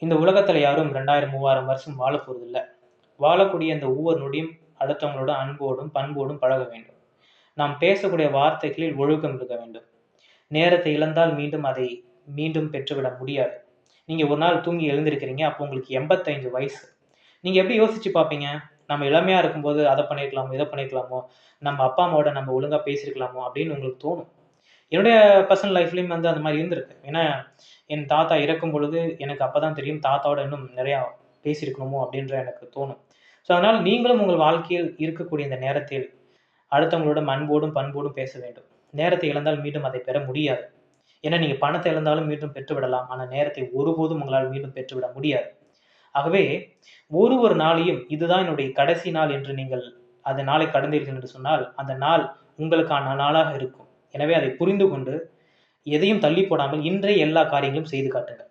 இந்த உலகத்துல யாரும் 2000 3000 வருஷம் வாழ போறதில்ல. வாழக்கூடிய அந்த ஒவ்வொரு நொடியும் அடுத்தவங்களோட அன்போடும் பண்போடும் பழக வேண்டும். நாம் பேசக்கூடிய வார்த்தைகளில் ஒழுக்கம் இருக்க வேண்டும். நேரத்தை இழந்தால் மீண்டும் அதை மீண்டும் பெற்றுவிட முடியாது. நீங்க ஒரு நாள் தூங்கி எழுந்திருக்கிறீங்க. அப்போ உங்களுக்கு 85 வயசு. நீங்க எப்படி யோசிச்சு பார்ப்பீங்க? நம்ம இளமையா இருக்கும்போது அதை பண்ணியிருக்கலாமோ, இதை பண்ணியிருக்கலாமோ, நம்ம அப்பா அம்மாவோட நம்ம ஒழுங்கா பேசியிருக்கலாமோ அப்படின்னு உங்களுக்கு தோணும். என்னுடைய பர்சனல் லைஃப்லயும் வந்து அந்த மாதிரி இருந்திருக்கு. ஏன்னா என் தாத்தா இறக்கும் பொழுது எனக்கு அப்பதான் தெரியும் தாத்தாவோட இன்னும் நிறையா பேசியிருக்கணுமோ அப்படின்ற எனக்கு தோணும். ஸோ அதனால் நீங்களும் உங்கள் வாழ்க்கையில் இருக்கக்கூடிய இந்த நேரத்தில் அடுத்தவங்களோட அன்போடும் பண்போடும் பேச வேண்டும். நேரத்தை இழந்தால் மீண்டும் அதை பெற முடியாது. ஏன்னா நீங்க பணத்தை இழந்தாலும் மீண்டும் பெற்றுவிடலாம். ஆனா நேரத்தை ஒருபோதும் உங்களால் மீண்டும் பெற்றுவிட முடியாது. ஆகவே ஒரு நாளையும் இதுதான் என்னுடைய கடைசி நாள் என்று நீங்கள் அந்த நாளை கடந்தீர்கள் என்று சொன்னால், அந்த நாள் உங்களுக்கான நாளாக இருக்கும். எனவே அதை புரிந்து கொண்டு எதையும் தள்ளி போடாமல் இன்றே எல்லா காரியங்களும் செய்து காட்டுங்கள்.